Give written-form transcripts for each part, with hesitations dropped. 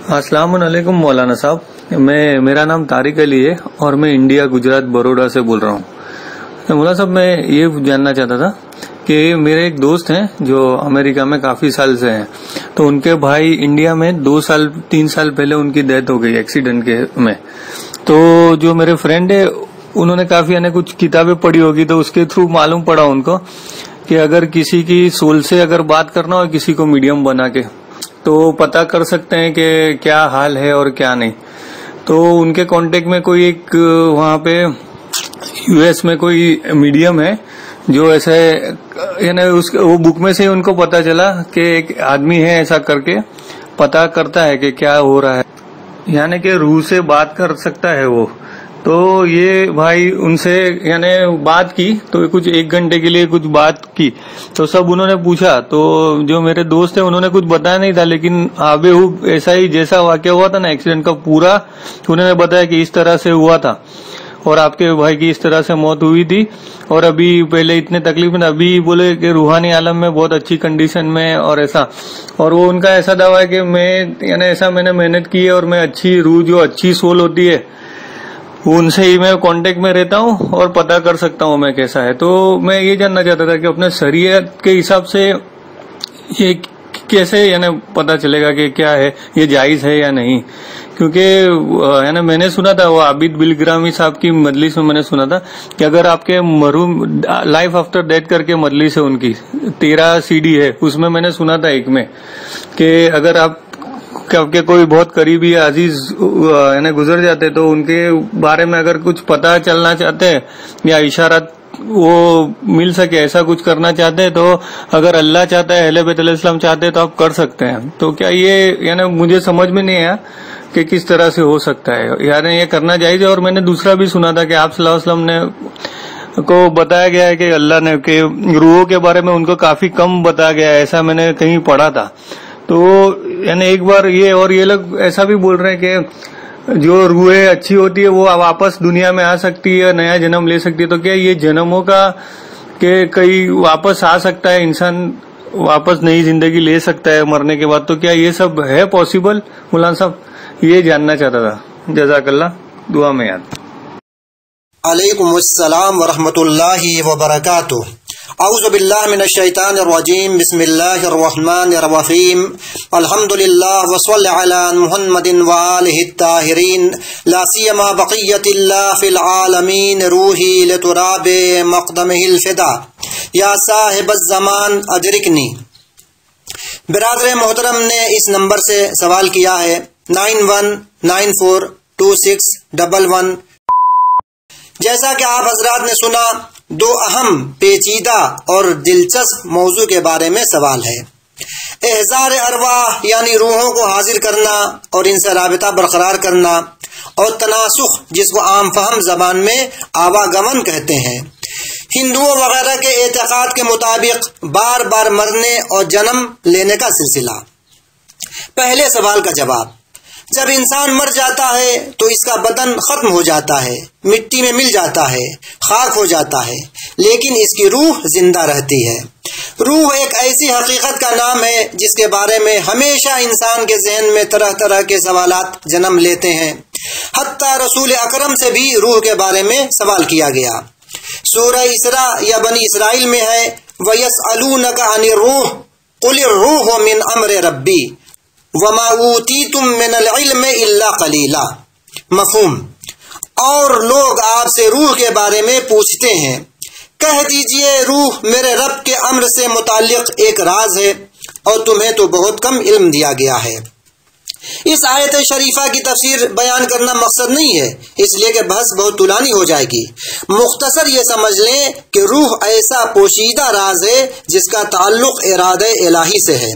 अस्सलाम वालेकुम मौलाना साहब, मेरा नाम तारिक अली है और मैं इंडिया गुजरात बड़ौदा से बोल रहा हूँ। तो मौलाना साहब, मैं ये जानना चाहता था कि मेरे एक दोस्त हैं जो अमेरिका में काफी साल से हैं, तो उनके भाई इंडिया में 2-3 साल पहले उनकी डेथ हो गई एक्सीडेंट के में। तो जो मेरे फ्रेंड है उन्होंने काफी कुछ किताबें पढ़ी होगी, तो उसके थ्रू मालूम पड़ा उनको कि अगर किसी की सोल से अगर बात करना हो किसी को मीडियम बना के, तो पता कर सकते हैं कि क्या हाल है और क्या नहीं। तो उनके कांटेक्ट में कोई एक वहां पे यूएस में कोई मीडियम है जो ऐसे वो बुक में से उनको पता चला कि एक आदमी है ऐसा करके पता करता है कि क्या हो रहा है, यानी कि रूह से बात कर सकता है वो। तो ये भाई उनसे बात की, तो कुछ 1 घंटे के लिए कुछ बात की, तो सब उन्होंने पूछा। तो जो मेरे दोस्त है उन्होंने कुछ बताया नहीं था, लेकिन आबेहूब ऐसा ही जैसा वाकया हुआ था ना एक्सीडेंट का, पूरा उन्होंने बताया कि इस तरह से हुआ था और आपके भाई की इस तरह से मौत हुई थी, और अभी पहले इतने तकलीफ में, अभी बोले कि रूहानी आलम में बहुत अच्छी कंडीशन में और ऐसा। और वो उनका ऐसा दावा है कि मैंने मेहनत की है और मैं अच्छी रूह, जो अच्छी सोल होती है, उनसे ही मैं कांटेक्ट में रहता हूँ और पता कर सकता हूँ मैं कैसा है। तो मैं ये जानना चाहता था कि अपने शरीयत के हिसाब से ये कैसे पता चलेगा कि क्या है, ये जायज है या नहीं। क्योंकि मैंने सुना था, वो आबिद बिलग्रामी साहब की मजलिस में मैंने सुना था कि अगर आपके मरहूम लाइफ आफ्टर डेथ करके मजलिस है उनकी 13 CD है, उसमें मैंने सुना था एक में कि अगर आपके कोई बहुत करीबी अजीज गुजर जाते, तो उनके बारे में अगर कुछ पता चलना चाहते हैं या इशारात वो मिल सके, ऐसा कुछ करना चाहते हैं, तो अगर अल्लाह चाहता है, अहले बैत अलैहिस्सलाम चाहते हैं, तो आप कर सकते हैं। तो क्या ये मुझे समझ में नहीं आया कि किस तरह से हो सकता है, ये करना जायज है। और मैंने दूसरा भी सुना था कि आप सल्लल्लाहु अलैहि वसल्लम ने को बताया गया है कि अल्लाह ने के रूहों के बारे में उनको काफी कम बताया गया है, ऐसा मैंने कहीं पढ़ा था। तो एक बार ये लोग ऐसा भी बोल रहे हैं कि जो रूहें अच्छी होती है वो वापस दुनिया में आ सकती है, नया जन्म ले सकती है। तो क्या ये जन्मों का के कई वापस आ सकता है, इंसान वापस नई जिंदगी ले सकता है मरने के बाद? तो क्या ये सब है पॉसिबल मौलाना साहब? ये जानना चाहता था। जज़ाकल्लाह, दुआ में याद। अलैकुमुस्सलाम वरहमतुल्लाहि वबरकातुहू। औज़ु बिल्लाहि मिनश शैतानिर रजीम। बिस्मिल्लाहिर रहमानिर रहीम। अल्हम्दुलिल्लाह व सल्ली अला मुहम्मदिन व आलिहि ताहिरीन। ला सियमा बक़ियतिल्लाह फिल आलमीन। रूही लितुराबि मक़दमिहिल फ़िदा। या साहिबज़ ज़मान अदरिकनी। बिरादर मोहतरम ने इस नंबर से सवाल किया है 91942611। जैसा कि आप हजरात ने सुना, 2 अहम, पेचीदा और दिलचस्प मौजू के बारे में सवाल है। एहज़ार अरवाह यानी रूहों को हाजिर करना और इनसे राबिता बरकरार करना, और तनासुख जिसको आम फहम जबान में आवागमन कहते हैं। हिंदुओं वगैरह के एतकाद के मुताबिक बार बार मरने और जन्म लेने का सिलसिला। पहले सवाल का जवाब, जब इंसान मर जाता है तो इसका बदन खत्म हो जाता है, मिट्टी में मिल जाता है, खाक हो जाता है, लेकिन इसकी रूह जिंदा रहती है। रूह एक ऐसी हकीकत का नाम है जिसके बारे में हमेशा इंसान के जहन में तरह तरह के सवालात जन्म लेते हैं। हत्ता रसूल अकरम से भी रूह के बारे में सवाल किया गया। सूरह इसरा या बनी इसराइल में है, वयसअलूनका अनिर रूह कुलिर रूह मिन अम्र रब्बी वमा ऊतीतुम मिनल इल्मि इल्ला कलीला। मफहूम, और लोग आपसे रूह के बारे में पूछते हैं, कह दीजिए रूह मेरे रब के अम्र से मुताल्लिक एक राज है और तुम्हें तो बहुत कम इल्म दिया गया है। इस आयत शरीफा की तफसीर बयान करना मकसद नहीं है, इसलिए कि बहस बहुत तुलानी हो जाएगी। मुख्तसर ये समझ लें कि रूह ऐसा पोशीदा राज है जिसका ताल्लुक इरादे इलाही से है।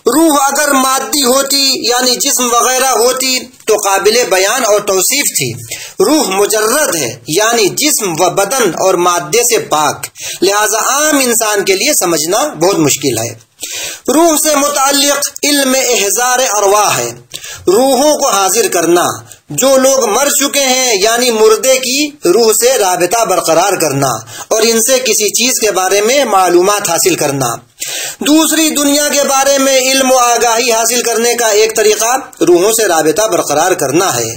रूह अगर मादी होती यानी जिस्म वगैरह होती तो काबिल बयान और तौसीफ थी। रूह मुजर्रद है यानी जिस्म व बदन और मादे से पाक, लिहाजा आम इंसान के लिए समझना बहुत मुश्किल है। रूह से मुताल्लिक इल्म एहज़ार अरवाह है, रूहों को हाजिर करना। जो लोग मर चुके हैं यानी मुर्दे की रूह से राबिता बरकरार करना और इनसे किसी चीज के बारे में मालूमात हासिल करना। दूसरी दुनिया के बारे में इल्म और आगाही हासिल करने का एक तरीका रूहों से राबिता बरकरार करना है।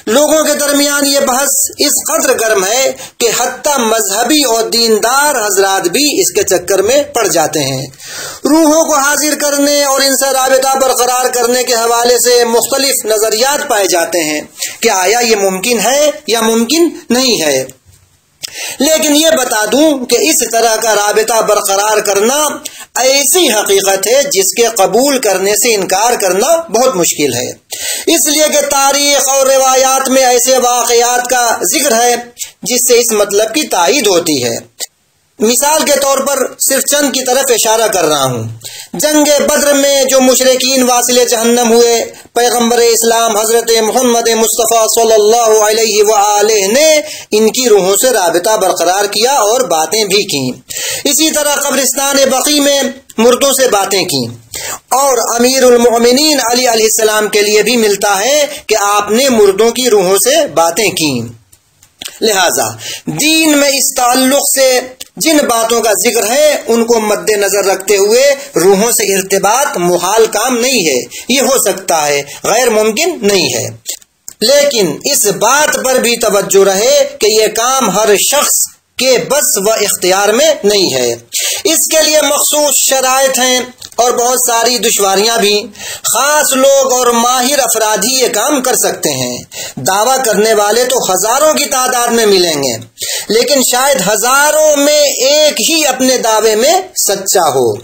लोगों के दरमियान ये बहस इस कदर गर्म है कि हत्ता मजहबी और दीनदार हजरात भी इसके चक्कर में पड़ जाते हैं। रूहों को हाजिर करने और इनसे राबिता बरकरार करने के हवाले से मुख्तलिफ नजरियात पाए जाते हैं कि आया ये मुमकिन है या मुमकिन नहीं है। लेकिन ये बता दूं कि इस तरह का राबिता बरकरार करना ऐसी हकीकत है जिसके कबूल करने से इनकार करना बहुत मुश्किल है, इसलिए कि तारीख और रिवायात में ऐसे वाक़यात का जिक्र है जिससे इस मतलब की तायीद होती है। मिसाल के तौर पर सिर्फ चंद की तरफ इशारा कर रहा हूँ। जंगे बद्र में जो मुशरिकीन वासिले जहन्नम हुए, पैगम्बर इस्लाम हजरत मोहम्मद मुस्तफ़ा सल्लल्लाहु अलैहि वआलैहि ने इनकी रूहों से राबिता बरकरार किया और बातें भी की। इसी तरह कब्रिस्तान बकी में मुर्दों से बातें की और अमीरुल मोमिनीन अली अलैहिस्सलाम के लिए भी मिलता है कि आपने मुर्दों की रूहों से बातें की। लिहाजा दीन में इस ताल्लुक से जिन बातों का जिक्र है उनको मद्देनजर रखते हुए रूहों से इर्तिबात मुहाल काम नहीं है, ये हो सकता है, गैर मुमकिन नहीं है। लेकिन इस बात पर भी तवज्जो रहे कि ये काम हर शख्स के बस व इख्तियार में नहीं है। इसके लिए मखसूस शराइत हैं और बहुत सारी दुश्वारियां भी। खास लोग और माहिर अफराद ही ये काम कर सकते हैं। दावा करने वाले तो हजारों की तादाद में मिलेंगे, लेकिन शायद हजारों में एक ही अपने दावे में सच्चा हो।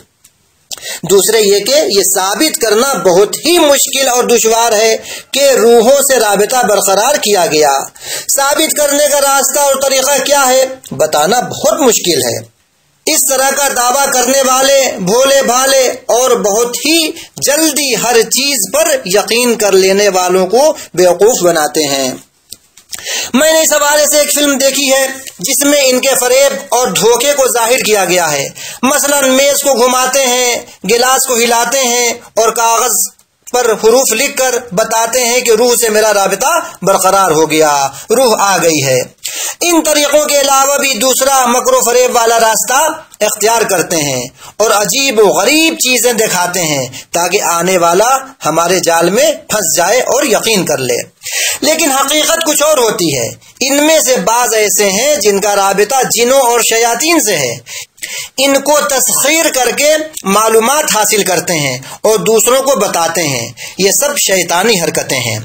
दूसरे ये कि ये साबित करना बहुत ही मुश्किल और दुश्वार है कि रूहों से राबिता बरकरार किया गया। साबित करने का रास्ता और तरीका क्या है, बताना बहुत मुश्किल है। इस तरह का दावा करने वाले भोले भाले और बहुत ही जल्दी हर चीज पर यकीन कर लेने वालों को बेवकूफ बनाते हैं। मैंने इस हवाले से एक फिल्म देखी है जिसमें इनके फरेब और धोखे को जाहिर किया गया है। मसलन मेज को घुमाते हैं, गिलास को हिलाते हैं और कागज पर हुरूफ लिखकर बताते हैं कि रूह से मेरा राबिता बरकरार हो गया, रूह आ गई है। इन तरीकों के अलावा भी दूसरा मकरो फरेब वाला रास्ता इख्तियार करते हैं और अजीब व गरीब चीजें दिखाते हैं ताकि आने वाला हमारे जाल में फंस जाए और यकीन कर ले। लेकिन हकीकत कुछ और होती है। इनमें से बाज ऐसे हैं जिनका राबिता जिनों और शयातीन से है। इनको तस्खीर करके मालूमात हासिल करते हैं और दूसरों को बताते हैं। ये सब शैतानी हरकतें हैं,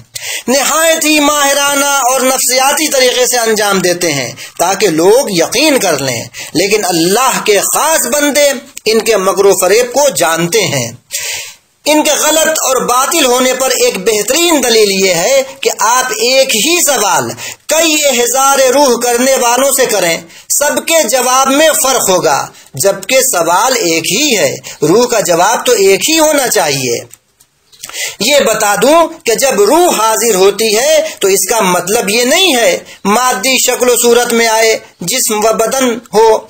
निहायत ही माहिराना और नफ्सियाती तरीके से अंजाम देते हैं ताकि लोग यकीन कर लें। लेकिन अल्लाह के खास बंदे इनके मकरो फरेब को जानते हैं। इनके गलत और बातिल होने पर एक बेहतरीन दलील ये है कि आप एक ही सवाल कई हजार रूह करने वालों से करें, सबके जवाब में फर्क होगा, जबकि सवाल एक ही है, रूह का जवाब तो एक ही होना चाहिए। ये बता दूं कि जब रूह हाजिर होती है तो इसका मतलब ये नहीं है मादी शक्ल सूरत में आए, जिस्म व बदन हो,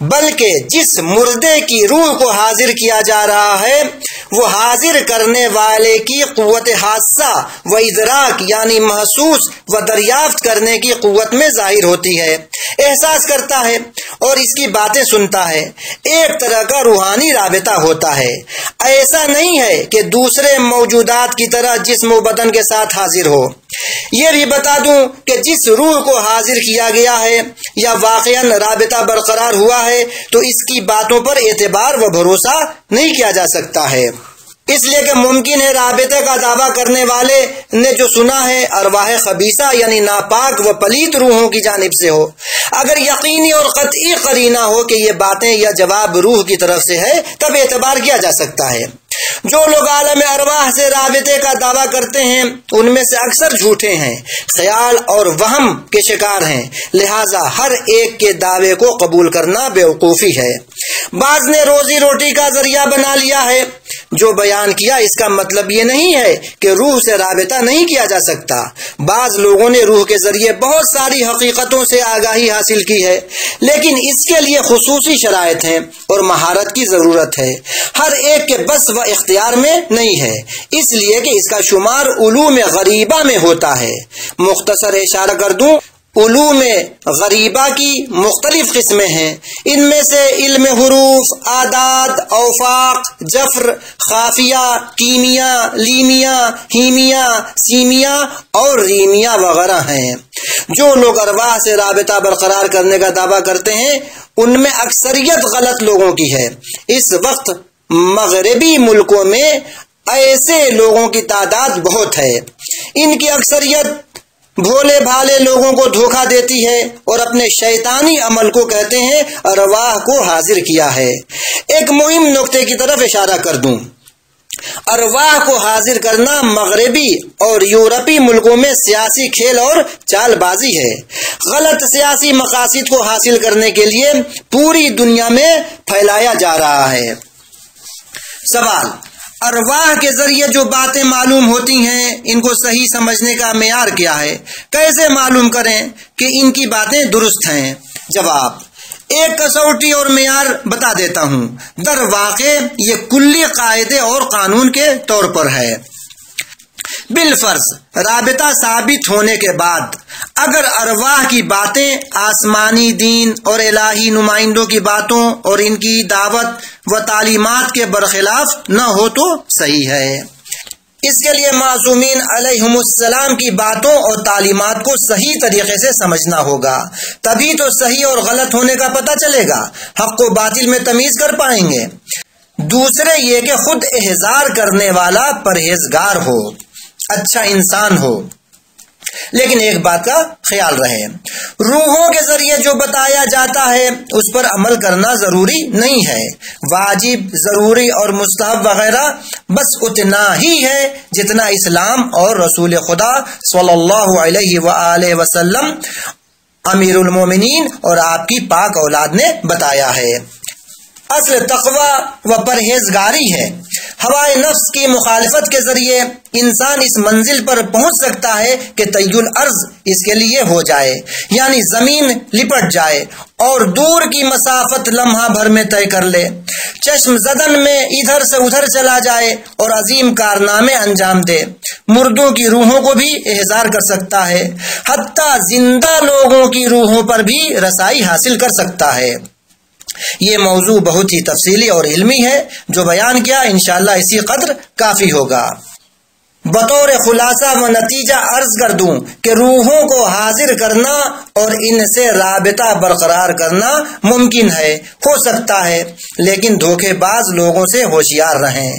बल्कि जिस मुर्दे की रूह को हाजिर किया जा रहा है वो हाजिर करने वाले की कुव्वत हादसा व इदराक यानी महसूस व दरियाफ्त करने की कुव्वत में जाहिर होती है, एहसास करता है और इसकी बातें सुनता है। एक तरह का रूहानी राबिता होता है। ऐसा नहीं है कि दूसरे मौजूदात की तरह जिस्म व बदन के साथ हाजिर हो। ये भी बता दूं कि जिस रूह को हाजिर किया गया है या वाक़ियन राबिता बरकरार हुआ है तो इसकी बातों पर एतबार व भरोसा नहीं किया जा सकता है, इसलिए कि मुमकिन है राबिते का दावा करने वाले ने जो सुना है अरवाह खबीसा यानी नापाक व पलीत रूहों की जानिब से हो। अगर यकीनी और कतई करीना हो कि ये बातें या जवाब रूह की तरफ से है तब एतबार किया जा सकता है। जो लोग आलम अरवाह से राबिते का दावा करते हैं उनमें से अक्सर झूठे हैं, ख्याल और वहम के शिकार हैं, लिहाजा हर एक के दावे को कबूल करना बेवकूफ़ी है। बाज ने रोजी रोटी का जरिया बना लिया है। जो बयान किया इसका मतलब ये नहीं है कि रूह से राबिता नहीं किया जा सकता। बाज लोगों ने रूह के जरिए बहुत सारी हकीकतों से आगाही हासिल की है, लेकिन इसके लिए खुसूसी शराइत हैं और महारत की जरूरत है। हर एक के बस व इख्तियार में नहीं है, इसलिए कि इसका शुमार उलूम गरीबा में होता है। मुख्तसर इशारा कर दूं, علوم غریبہ کی مختلف قسمیں ہیں۔ ان میں سے علم حروف، اعداد، اوفاق، جفر، خافیہ، کیمیا، لیمیا، ہیمیا، سیمیا اور ریمیا وغیرہ ہیں۔ جو لوگ ارواح سے رابطہ برقرار کرنے کا دعویٰ کرتے ہیں ان میں اکثریت غلط لوگوں کی ہے۔ اس وقت مغربی ملکوں میں ایسے لوگوں کی تعداد بہت ہے۔ ان کی اکثریت بھولے بھالے لوگوں کو دھوکہ دیتی ہے اور اپنے شیطانی عمل کو کہتے ہیں ارواح کو حاضر کیا ہے۔ ایک مہم نقطے کی طرف اشارہ کر دوں، ارواح کو حاضر کرنا مغربی اور یورپی ملکوں میں سیاسی کھیل اور چال بازی ہے۔ غلط سیاسی مقاصد کو حاصل کرنے کے لیے پوری دنیا میں پھیلایا جا رہا ہے۔ سوال، ارواح کے ذریعے جو باتیں معلوم ہوتی ہیں ان کو صحیح سمجھنے کا معیار کیا ہے؟ کیسے معلوم کریں کہ ان کی باتیں درست ہیں؟ جواب، ایک کسوٹی اور معیار بتا دیتا ہوں۔ در واقع یہ کلی قاعدے اور قانون کے طور پر ہے۔ بالفرض رابطہ ثابت ہونے کے بعد اگر ارواح کی باتیں آسمانی دین اور الہی نمائندوں کی باتوں اور ان کی دعوت و تعلیمات کے برخلاف نہ ہو تو صحیح ہے۔ اس کے لیے معصومین علیہم السلام کی باتوں اور تعلیمات کو صحیح طریقے سے سمجھنا ہوگا، تبھی تو صحیح اور غلط ہونے کا پتہ چلے گا، حق و باطل میں تمیز کر پائیں گے۔ دوسرے یہ کہ خود احضار کرنے والا پرہیزگار ہو، اچھا انسان ہو۔ لیکن ایک بات کا خیال رہے، روحوں کے ذریعے جو بتایا جاتا ہے اس پر عمل کرنا ضروری نہیں ہے۔ واجب، ضروری اور مستحب وغیرہ بس اتنا ہی ہے جتنا اسلام اور رسول خدا صلی اللہ علیہ وآلہ وسلم امیر المومنین اور آپ کی پاک اولاد نے بتایا ہے۔ اصل تقوی و پرہیزگاری ہے۔ ہوائے نفس کی مخالفت کے ذریعے انسان اس منزل پر پہنچ سکتا ہے کہ طی الارض اس کے لیے ہو جائے، یعنی زمین لپٹ جائے اور دور کی مسافت لمحہ بھر میں طے کر لے، چشم زدن میں ادھر سے ادھر چلا جائے اور عظیم کارنامے انجام دے۔ مردوں کی روحوں کو بھی احضار کر سکتا ہے، حتیٰ زندہ لوگوں کی روحوں پر بھی رسائی حاصل کر سکتا ہے۔ یہ موضوع بہت ہی تفصیلی اور علمی ہے، جو بیان کیا انشاءاللہ اسی قدر کافی ہوگا۔ بطور خلاصہ و نتیجہ عرض کر دوں کہ روحوں کو حاضر کرنا اور ان سے رابطہ برقرار کرنا ممکن ہے، ہو سکتا ہے، لیکن دھوکے باز لوگوں سے ہوشیار رہیں۔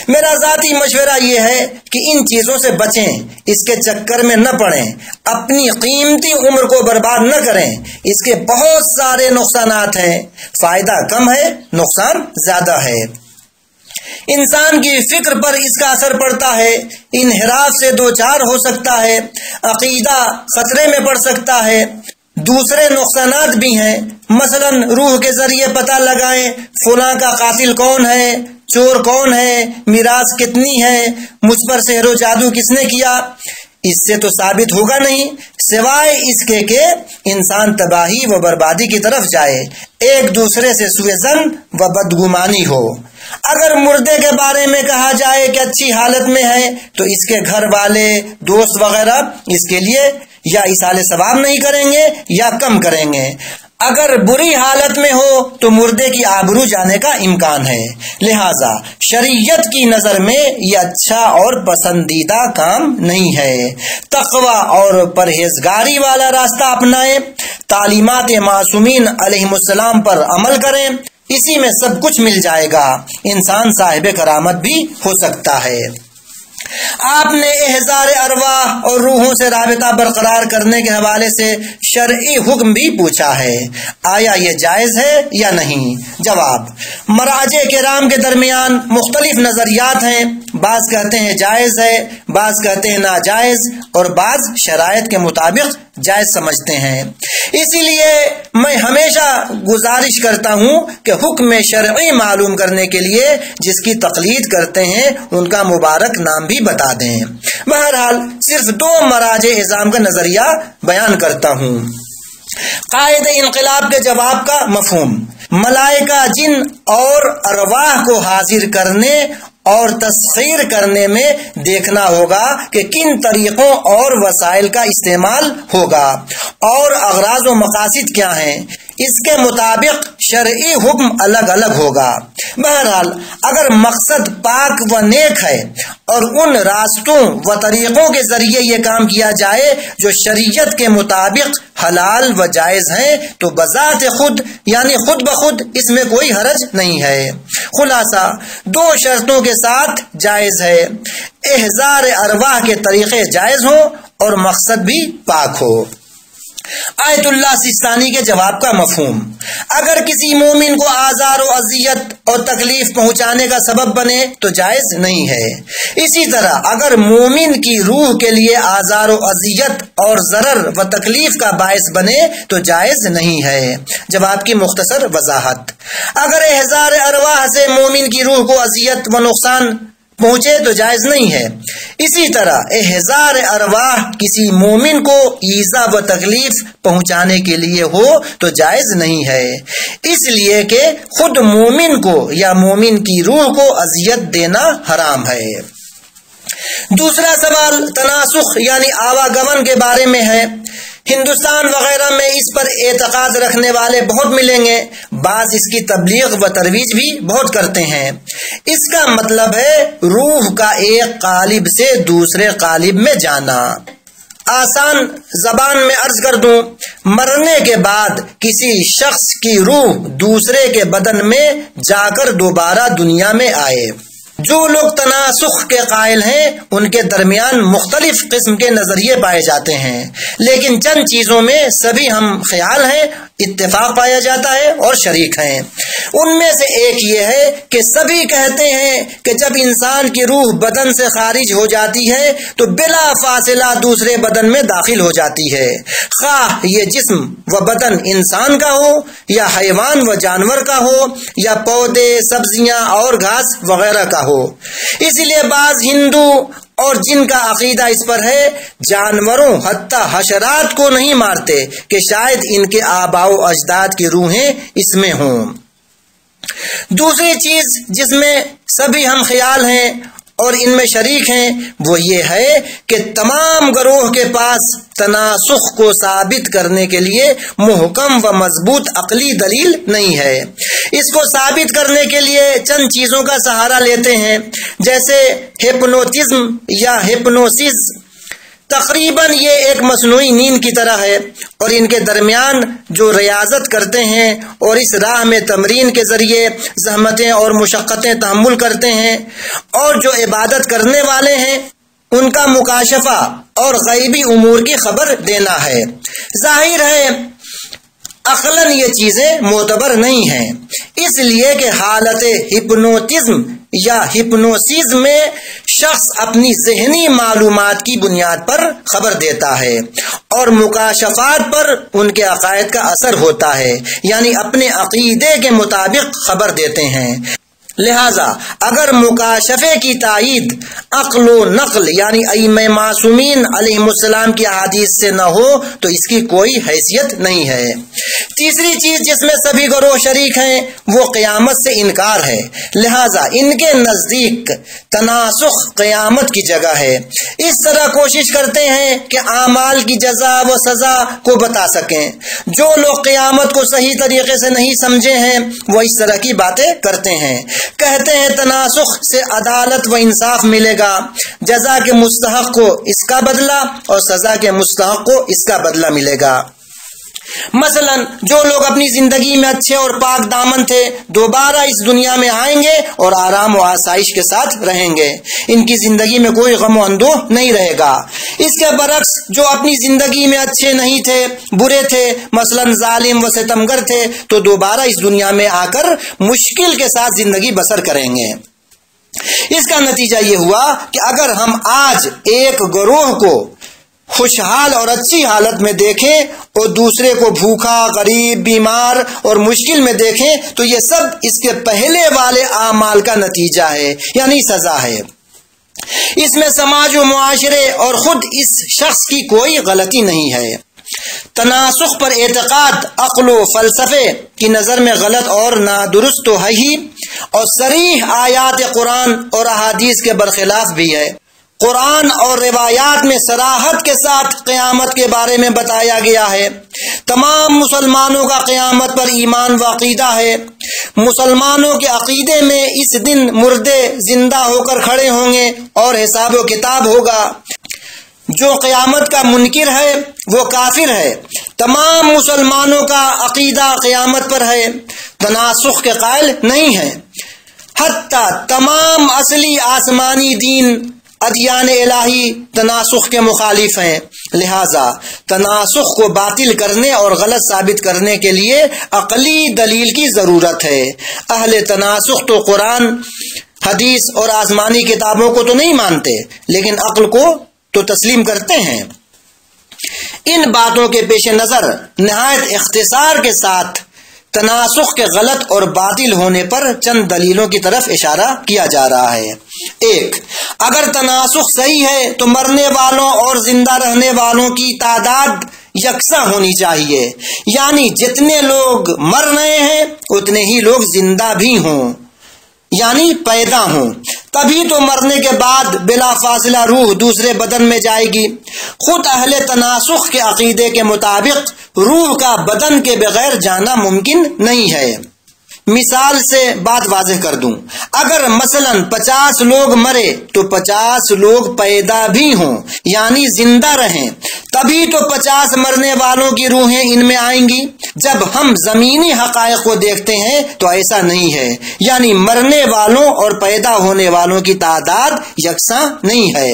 میرا ذاتی مشورہ یہ ہے کہ ان چیزوں سے بچیں، اس کے چکر میں نہ پڑیں، اپنی قیمتی عمر کو برباد نہ کریں۔ اس کے بہت سارے نقصانات ہیں، فائدہ کم ہے، نقصان زیادہ ہے۔ انسان کی فکر پر اس کا اثر پڑتا ہے، انحراف سے دوچار ہو سکتا ہے، عقیدہ خطرے میں پڑ سکتا ہے۔ دوسرے نقصانات بھی ہیں، مثلا روح کے ذریعے پتہ لگائیں فلاں کا قاتل کون ہے، چور کون ہے، میراث کتنی ہے، مجھ پر سحر و جادو کس نے کیا۔ اس سے تو ثابت ہوگا نہیں، سوائے اس کے کہ انسان تباہی و بربادی کی طرف جائے، ایک دوسرے سے سوء ظن و بدگمانی ہو۔ اگر مردے کے بارے میں کہا جائے کہ اچھی حالت میں ہے تو اس کے گھر والے، دوست وغیرہ اس کے لیے یا ایصال ثواب نہیں کریں گے یا کم کریں گے۔ اگر بری حالت میں ہو تو مردے کی آبرو جانے کا امکان ہے۔ لہذا شریعت کی نظر میں یہ اچھا اور پسندیدہ کام نہیں ہے۔ تقوی اور پرہیزگاری والا راستہ اپنائیں، تعلیمات معصومین علیہم السلام پر عمل کریں، اسی میں سب کچھ مل جائے گا، انسان صاحب کرامت بھی ہو سکتا ہے۔ آپ نے احضار ارواح اور روحوں سے رابطہ برقرار کرنے کے حوالے سے شرعی حکم بھی پوچھا ہے، آیا یہ جائز ہے یا نہیں؟ جواب، مراجع کرام کے درمیان مختلف نظریات ہیں، بعض کہتے ہیں جائز ہے، بعض کہتے ہیں ناجائز اور بعض شرائط کے مطابق جائز سمجھتے ہیں۔ اسی لیے میں ہمیشہ گزارش کرتا ہوں کہ حکم شرعی معلوم کرنے کے لیے جس کی تقلید کرتے ہیں ان کا مبارک نام بھی بتا دیں۔ بہرحال صرف دو مراجع اعظام کا نظریہ بیان کرتا ہوں۔ قائد انقلاب کے جواب کا مفہوم، ملائکہ، جن اور ارواح کو حاضر کرنے اور تسخیر کرنے میں دیکھنا ہوگا کہ کن طریقوں اور وسائل کا استعمال ہوگا اور اغراض و مقاصد کیا ہیں، اس کے مطابق شرعی حکم الگ الگ ہوگا۔ بہرحال اگر مقصد پاک و نیک ہے اور ان راستوں و طریقوں کے ذریعے یہ کام کیا جائے جو شریعت کے مطابق حلال و جائز ہیں تو بذات خود یعنی خود بخود اس میں کوئی حرج نہیں ہے۔ خلاصہ 2 شرطوں کے ساتھ جائز ہے، احضار ارواح کے طریقے جائز ہوں اور مقصد بھی پاک ہو۔ آیت اللہ سیستانی کے جواب کا مفہوم: اگر کسی مومن کو آزار و اذیت اور تکلیف پہنچانے کا سبب بنے تو جائز نہیں ہے، اسی طرح اگر مومن کی روح کے لیے آزار و اذیت اور ضرر و تکلیف کا باعث بنے تو جائز نہیں ہے۔ جواب کی مختصر وضاحت: اگر احضار ارواح سے مومن کی روح کو اذیت و نقصان پہنچے تو جائز نہیں ہے، اسی طرح احضار ارواح کسی مومن کو ایذا و تکلیف پہنچانے کے لیے ہو تو جائز نہیں ہے، اس لیے کہ خود مومن کو یا مومن کی روح کو اذیت دینا حرام ہے۔ دوسرا سوال تناسخ یعنی آواگمن کے بارے میں ہے۔ ہندوستان وغیرہ میں اس پر اعتقاد رکھنے والے بہت ملیں گے، بعض اس کی تبلیغ و ترویج بھی بہت کرتے ہیں۔ اس کا مطلب ہے روح کا ایک قالب سے دوسرے قالب میں جانا۔ آسان زبان میں عرض کر دوں، مرنے کے بعد کسی شخص کی روح دوسرے کے بدن میں جا کر دوبارہ دنیا میں آئے۔ جو لوگ تناسخ کے قائل ہیں ان کے درمیان مختلف قسم کے نظریے پائے جاتے ہیں، لیکن چند چیزوں میں سبھی ہم خیال ہیں، اتفاق پایا جاتا ہے اور شریک ہیں۔ ان میں سے ایک یہ ہے کہ سبھی کہتے ہیں کہ جب انسان کی روح بدن سے خارج ہو جاتی ہے تو بلا فاصلہ دوسرے بدن میں داخل ہو جاتی ہے، خواہ یہ جسم و بدن انسان کا ہو یا حیوان و جانور کا ہو یا پودے سبزیاں اور گھاس وغیرہ کا ہو۔ اسی لیے بعض ہندو اور جن کا عقیدہ اس پر ہے جانوروں حتیٰ حشرات کو نہیں مارتے کہ شاید ان کے آباء و اجداد کی روحیں اس میں ہوں۔ دوسری چیز جس میں سبھی ہم خیال ہیں اور ان میں شریک ہیں وہ یہ ہے کہ تمام گروہ کے پاس تناسخ کو ثابت کرنے کے لیے محکم و مضبوط عقلی دلیل نہیں ہے۔ اس کو ثابت کرنے کے لیے چند چیزوں کا سہارا لیتے ہیں، جیسے ہپنوتزم یا ہپنوسس۔ تقریباً یہ ایک مصنوعی نیند کی طرح ہے اور ان کے درمیان جو ریاضت کرتے ہیں اور اس راہ میں تمرین کے ذریعے زحمتیں اور مشقتیں تحمل کرتے ہیں اور جو عبادت کرنے والے ہیں ان کا مکاشفہ اور غیبی امور کی خبر دینا ہے۔ ظاہر ہے عقلاً یہ چیزیں معتبر نہیں ہیں، اس لیے کہ حالت ہپنوتزم یا ہپنوسس میں شخص اپنی ذہنی معلومات کی بنیاد پر خبر دیتا ہے اور مکاشفات پر ان کے عقائد کا اثر ہوتا ہے، یعنی اپنے عقیدے کے مطابق خبر دیتے ہیں۔ لہذا اگر مکاشفے کی تائید عقل و نقل یعنی ائمہ معصومین علیہ السلام کی احادیث سے نہ ہو تو اس کی کوئی حیثیت نہیں ہے۔ تیسری چیز جس میں سبھی گروہ شریک ہیں وہ قیامت سے انکار ہے، لہذا ان کے نزدیک تناسخ قیامت کی جگہ ہے۔ اس طرح کوشش کرتے ہیں کہ اعمال کی جزا و سزا کو بتا سکیں۔ جو لوگ قیامت کو صحیح طریقے سے نہیں سمجھے ہیں وہ اس طرح کی باتیں کرتے ہیں، کہتے ہیں تناسخ سے عدالت و انصاف ملے گا، جزا کے مستحق کو اس کا بدلہ اور سزا کے مستحق کو اس کا بدلہ ملے گا۔ مثلا جو لوگ اپنی زندگی میں اچھے اور پاک دامن تھے دوبارہ اس دنیا میں آئیں گے اور آرام و آسائش کے ساتھ رہیں گے، ان کی زندگی میں کوئی غم و اندوہ نہیں رہے گا۔ اس کے برعکس جو اپنی زندگی میں اچھے نہیں تھے، برے تھے، مثلا ظالم و ستمگر تھے، تو دوبارہ اس دنیا میں آ کر مشکل کے ساتھ زندگی بسر کریں گے۔ اس کا نتیجہ یہ ہوا کہ اگر ہم آج ایک گروہ کو خوشحال اور اچھی حالت میں دیکھیں اور دوسرے کو بھوکا، غریب، بیمار اور مشکل میں دیکھیں تو یہ سب اس کے پہلے والے اعمال کا نتیجہ ہے، یعنی سزا ہے۔ اس میں سماج و معاشرے اور خود اس شخص کی کوئی غلطی نہیں ہے۔ तनासुख पर एतकाद अक्ल व फलसफे की नज़र में गलत और नादुरुस्त तो है ही, और सरीह आयात कुरान और अहादीस के बरखिलाफ भी है। कुरान और रिवायात में सराहत के साथ क़यामत के बारे में बताया गया है। तमाम मुसलमानों का क़यामत पर ईमान व अक़ीदा है। मुसलमानों के अक़ीदे में इस दिन मुर्दे जिंदा होकर खड़े होंगे और हिसाब व किताब होगा। जो क़यामत का मुनकिर है वो काफिर है। तमाम मुसलमानों का अक़ीदा क़यामत पर है, तनासुख के कायल नहीं है। हत्ता तमाम असली आसमानी दीन अदियान इलाही तनासुख के मुखालिफ हैं। लिहाजा तनासुख को बातिल करने और गलत साबित करने के लिए अकली दलील की जरूरत है। अहले तनासुख तो कुरान, हदीस और आसमानी किताबों को तो नहीं मानते, लेकिन अक्ल को तो तस्लीम करते हैं। इन बातों के पेश नजर निहायत इख्तिसार के साथ तनासुख के गलत और बातिल होने पर चंद दलीलों की तरफ इशारा किया जा रहा है। एक, अगर तनासुख सही है तो मरने वालों और जिंदा रहने वालों की तादाद यकसा होनी चाहिए, यानी जितने लोग मर रहे हैं उतने ही लोग जिंदा भी हों, यानी पैदा हों। तभी तो मरने के बाद बिला फासिला रूह दूसरे बदन में जाएगी। खुद अहले तनासुख के अकीदे के मुताबिक रूह का बदन के बगैर जाना मुमकिन नहीं है। मिसाल से बात वाज़ेह कर दूं, अगर मसलन 50 लोग मरे तो 50 लोग पैदा भी हों, यानी जिंदा रहें, तभी तो 50 मरने वालों की रूहें इनमें आएंगी। जब हम जमीनी हकायक को देखते हैं तो ऐसा नहीं है, यानी मरने वालों और पैदा होने वालों की तादाद यकसा नहीं है।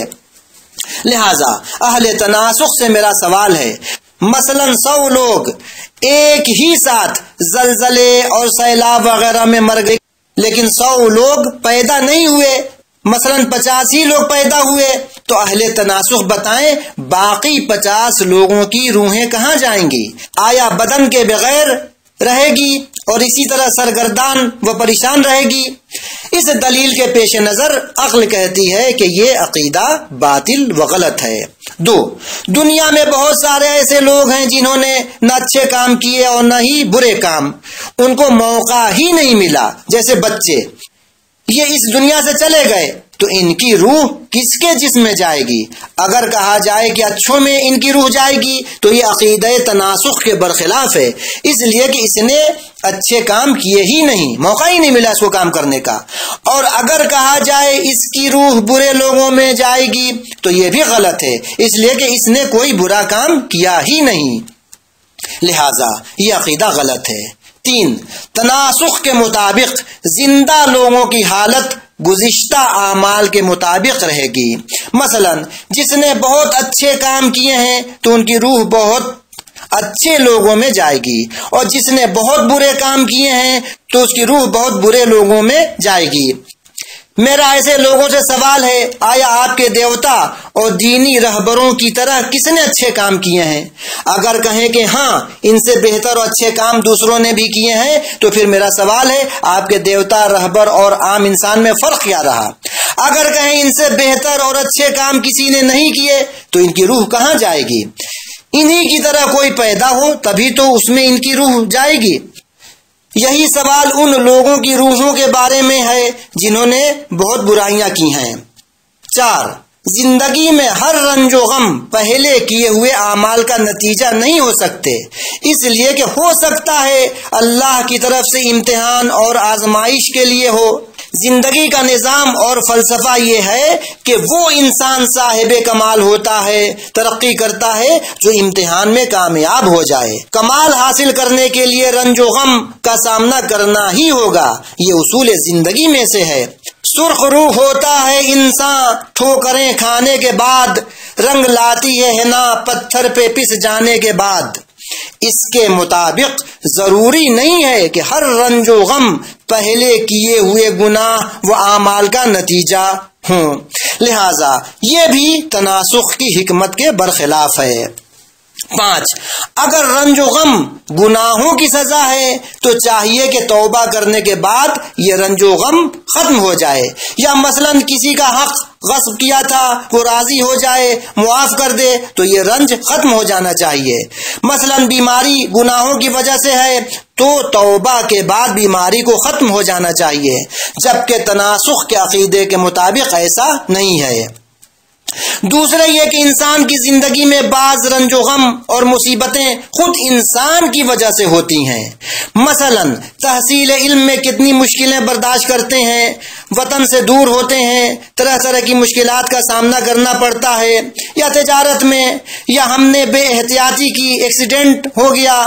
लिहाजा अहले तनासुख से मेरा सवाल है, मसलन 100 लोग एक ही साथ जलजले और सैलाब वगैरह में मर गए, लेकिन 100 लोग पैदा नहीं हुए, मसलन 50 ही लोग पैदा हुए, तो अहले तनासुख बताएं बाकी 50 लोगों की रूहें कहाँ जाएंगी? आया बदन के बगैर रहेगी और इसी तरह सरगर्दान व परेशान रहेगी? इस दलील के पेश नजर अक्ल कहती है कि ये अकीदा बातिल व गलत है। 2, दुनिया में बहुत सारे ऐसे लोग हैं जिन्होंने न अच्छे काम किए और न ही बुरे काम, उनको मौका ही नहीं मिला। जैसे बच्चे, ये इस दुनिया से चले गए तो इनकी रूह किसके जिस्म में जाएगी? अगर कहा जाए कि अच्छों में इनकी रूह जाएगी तो ये अकीदे तनासुख के बरखिलाफ है, इसलिए कि इसने अच्छे काम किए ही नहीं, मौका ही नहीं मिला इसको काम करने का। और अगर कहा जाए इसकी रूह बुरे लोगों में जाएगी तो ये भी गलत है, इसलिए कि इसने कोई बुरा काम किया ही नहीं, लिहाजा ये अकीदा गलत है। 3, तनासुख के मुताबिक जिंदा लोगों की हालत गुज़िश्ता आमाल के मुताबिक रहेगी। मसलन जिसने बहुत अच्छे काम किए हैं तो उनकी रूह बहुत अच्छे लोगों में जाएगी, और जिसने बहुत बुरे काम किए हैं तो उसकी रूह बहुत बुरे लोगों में जाएगी। मेरा ऐसे लोगों से सवाल है, आया आपके देवता और दीनी रहबरों की तरह किसने अच्छे काम किए हैं? अगर कहें कि हाँ, इनसे बेहतर और अच्छे काम दूसरों ने भी किए हैं, तो फिर मेरा सवाल है, आपके देवता, रहबर और आम इंसान में फर्क क्या रहा? अगर कहें इनसे बेहतर और अच्छे काम किसी ने नहीं किए तो इनकी रूह कहाँ जाएगी? इन्हीं की तरह कोई पैदा हो तभी तो उसमें इनकी रूह जाएगी। यही सवाल उन लोगों की रूहों के बारे में है जिन्होंने बहुत बुराइयां की हैं। 4, जिंदगी में हर रंजो गम पहले किए हुए आमाल का नतीजा नहीं हो सकते, इसलिए कि हो सकता है अल्लाह की तरफ से इम्तिहान और आजमाइश के लिए हो। जिंदगी का निजाम और फलसफा ये है कि वो इंसान साहिबे कमाल होता है, तरक्की करता है जो इम्तिहान में कामयाब हो जाए। कमाल हासिल करने के लिए रंजो गम का सामना करना ही होगा, ये उसूल जिंदगी में से है। सुर्ख रूह होता है इंसान ठोकरें खाने के बाद, रंग लाती है हिना पत्थर पे पिस जाने के बाद। इसके मुताबिक जरूरी नहीं है कि हर रंजो गम पहले किए हुए गुनाह व आमाल का नतीजा हो, लिहाजा ये भी तनासुख की हिकमत के बरखिलाफ है। 5. اگر رنج و غم گناہوں کی سزا ہے تو چاہیے کہ توبہ کرنے کے بعد یہ رنج و غم ختم ہو جائے، یا مثلاً کسی کا حق غصب کیا تھا وہ راضی ہو جائے، معاف کر دے تو یہ رنج ختم ہو جانا چاہیے۔ مثلاً بیماری گناہوں کی وجہ سے ہے تو توبہ کے بعد بیماری کو ختم ہو جانا چاہیے، جبکہ تناسخ کے عقیدے کے مطابق ایسا نہیں ہے۔ دوسرا یہ کہ انسان کی زندگی میں بعض رنج و غم اور مصیبتیں خود انسان کی وجہ سے ہوتی ہیں۔ مثلا تحصیل علم میں کتنی مشکلیں برداشت کرتے ہیں، وطن سے دور ہوتے ہیں، طرح طرح کی مشکلات کا سامنا کرنا پڑتا ہے، یا تجارت میں، یا ہم نے بے احتیاطی کی ایکسیڈنٹ ہو گیا،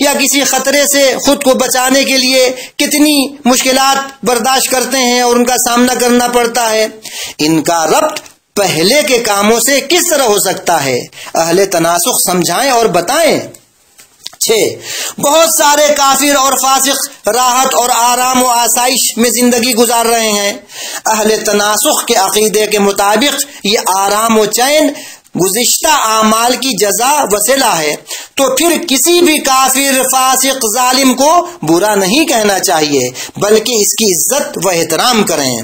یا کسی خطرے سے خود کو بچانے کے لیے کتنی مشکلات برداشت کرتے ہیں اور ان کا سامنا کرنا پڑتا ہے۔ ان کا ربط پہلے کے کاموں سے کس طرح ہو سکتا ہے؟ اہل تناسخ سمجھائیں اور بتائیں۔ 6. بہت سارے کافر اور فاسق راحت اور آرام و آسائش میں زندگی گزار رہے ہیں۔ اہل تناسخ کے عقیدے کے مطابق یہ آرام و چین گزشتہ اعمال کی جزا و صلہ ہے، تو پھر کسی بھی کافر فاسق ظالم کو برا نہیں کہنا چاہیے، بلکہ اس کی عزت و احترام کریں۔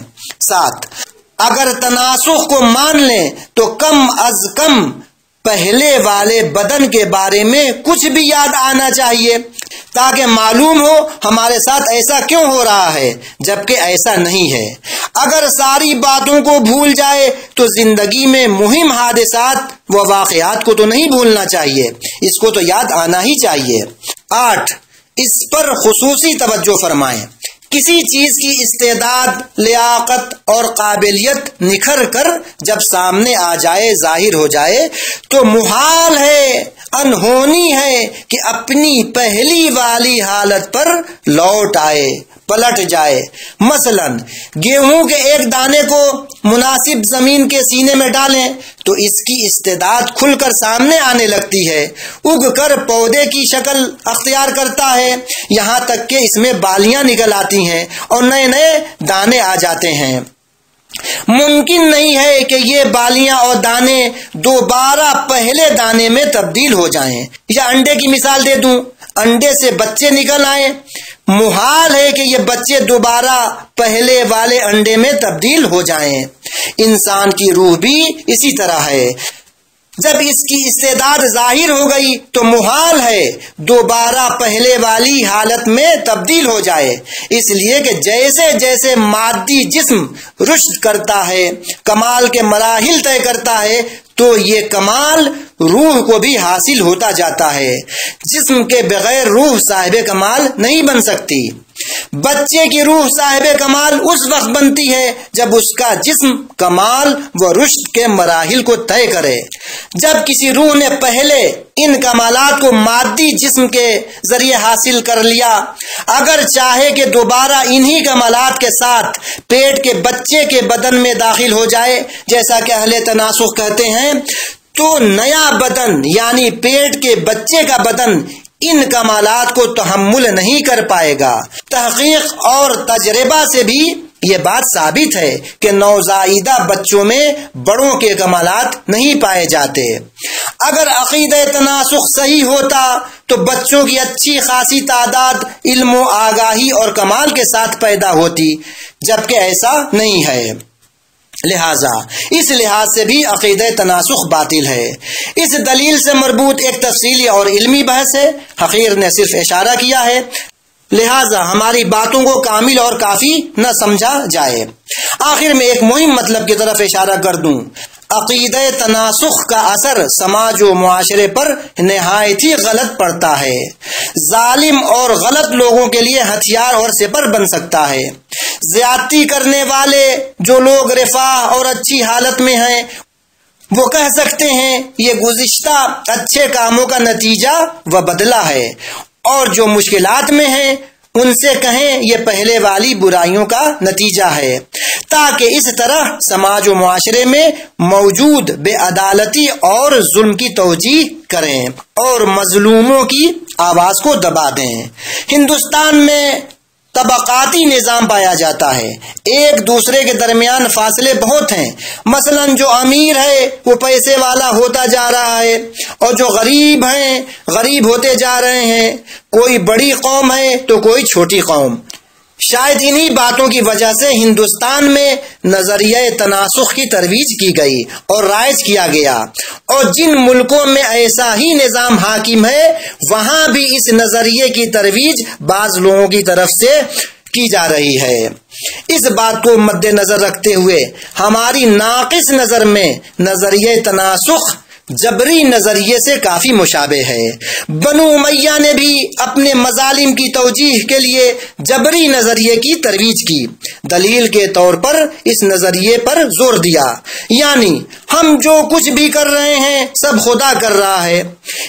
7. اگر تناسخ کو مان لیں تو کم از کم پہلے والے بدن کے بارے میں کچھ بھی یاد آنا چاہیے، تاکہ معلوم ہو ہمارے ساتھ ایسا کیوں ہو رہا ہے، جبکہ ایسا نہیں ہے۔ اگر ساری باتوں کو بھول جائے تو زندگی میں مہم حادثات و واقعات کو تو نہیں بھولنا چاہیے، اس کو تو یاد آنا ہی چاہیے۔ 8. اس پر خصوصی توجہ فرمائیں۔ کسی چیز کی استعداد، لیاقت اور قابلیت نکھر کر جب سامنے آ جائے، ظاہر ہو جائے، تو محال ہے، انہونی ہے کہ اپنی پہلی والی حالت پر لوٹ آئے، پلٹ جائے۔ مثلا گیہوں کے ایک دانے کو مناسب زمین کے سینے میں ڈالیں تو اس کی استعداد کھل کر سامنے آنے لگتی ہے، اگ کر پودے کی شکل اختیار کرتا ہے، یہاں تک کہ اس میں بالیاں نکل آتی ہیں اور نئے نئے دانے آ جاتے ہیں۔ ممکن نہیں ہے کہ یہ بالیاں اور دانے دوبارہ پہلے دانے میں تبدیل ہو جائیں، یا انڈے کی مثال دے دوں، انڈے سے بچے نکل آئیں، محال ہے کہ یہ بچے دوبارہ پہلے والے انڈے میں تبدیل ہو جائیں۔ انسان کی روح بھی اسی طرح ہے، جب اس کی استعداد ظاہر ہو گئی تو محال ہے دوبارہ پہلے والی حالت میں تبدیل ہو جائے، اس لیے کہ جیسے جیسے مادی جسم رشد کرتا ہے، کمال کے مراحل طے کرتا ہے، تو یہ کمال روح کو بھی حاصل ہوتا جاتا ہے۔ جسم کے بغیر روح صاحب کمال نہیں بن سکتی۔ بچے کی روح صاحب کمال اس وقت بنتی ہے جب اس کا جسم کمال و رشد کے مراحل کو طے کرے۔ جب کسی روح نے پہلے ان کمالات کو مادی جسم کے ذریعے حاصل کر لیا، اگر چاہے کہ دوبارہ انہی کمالات کے ساتھ پیٹ کے بچے کے بدن میں داخل ہو جائے، جیسا کہ اہل تناسخ کہتے ہیں، تو نیا بدن یعنی پیٹ کے بچے کا بدن ان کمالات کو تحمل نہیں کر پائے گا۔ تحقیق اور تجربہ سے بھی یہ بات ثابت ہے کہ نوزائیدہ بچوں میں بڑوں کے کمالات نہیں پائے جاتے۔ اگر عقیدہ تناسخ صحیح ہوتا تو بچوں کی اچھی خاصی تعداد علم و آگاہی اور کمال کے ساتھ پیدا ہوتی، جبکہ ایسا نہیں ہے۔ لہذا اس لحاظ سے بھی عقیدہ تناسخ باطل ہے۔ اس دلیل سے مربوط ایک تفصیلی اور علمی بحث ہے، حقیر نے صرف اشارہ کیا ہے، لہذا ہماری باتوں کو کامل اور کافی نہ سمجھا جائے۔ آخر میں ایک مہم مطلب کی طرف اشارہ کر دوں۔ عقیدہ تناسخ کا اثر سماج و معاشرے پر نہایت ہی غلط پڑتا ہے، ظالم اور غلط لوگوں کے لیے ہتھیار اور سپر بن سکتا ہے۔ زیادتی کرنے والے جو لوگ رفاہ اور اچھی حالت میں ہیں وہ کہہ سکتے ہیں یہ گزشتہ اچھے کاموں کا نتیجہ و بدلہ ہے، اور جو مشکلات میں ہیں ان سے کہیں یہ پہلے والی برائیوں کا نتیجہ ہے، تاکہ اس طرح سماج و معاشرے میں موجود بے عدالتی اور ظلم کی توجیہ کریں اور مظلوموں کی آواز کو دبا دیں۔ ہندوستان میں طبقاتی نظام پایا جاتا ہے، ایک دوسرے کے درمیان فاصلے بہت ہیں۔ مثلا جو امیر ہے وہ پیسے والا ہوتا جا رہا ہے اور جو غریب ہیں غریب ہوتے جا رہے ہیں، کوئی بڑی قوم ہے تو کوئی چھوٹی قوم۔ شاید انہی باتوں کی وجہ سے ہندوستان میں نظریہ تناسخ کی ترویج کی گئی اور رائج کیا گیا، اور جن ملکوں میں ایسا ہی نظام حاکم ہے وہاں بھی اس نظریے کی ترویج بعض لوگوں کی طرف سے کی جا رہی ہے۔ اس بات کو مد نظر رکھتے ہوئے ہماری ناقص نظر میں نظریہ تناسخ جبری نظریے سے کافی مشابہ ہے۔ بنو امیہ نے بھی اپنے مظالم کی توجیہ کے لیے جبری نظریے کی ترویج کی، دلیل کے طور پر اس نظریے پر زور دیا، یعنی ہم جو کچھ بھی کر رہے ہیں سب خدا کر رہا ہے،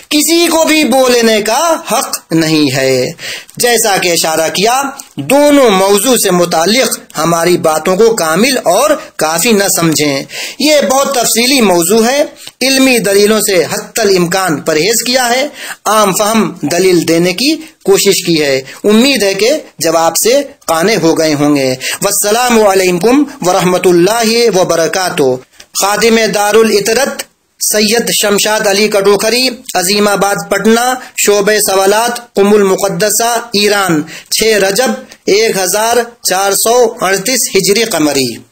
کسی کو بھی بولنے کا حق نہیں ہے۔ جیسا کہ اشارہ کیا، دونوں موضوع سے متعلق ہماری باتوں کو کامل اور کافی نہ سمجھیں، یہ بہت تفصیلی موضوع ہے، علمی دلیلوں سے حتی الامکان پرہیز کیا ہے، عام فہم دلیل دینے کی کوشش کی ہے۔ امید ہے کہ جواب سے قانع ہو گئے ہوں گے۔ والسلام علیکم ورحمۃ اللہ وبرکاتہ۔ خادم دار الاطرت سید شمشاد علی کٹوکھری، عظیم آباد پٹنہ، شعبہ سوالات ام المقدسہ، ایران، 6 رجب 1438 ہجری قمری۔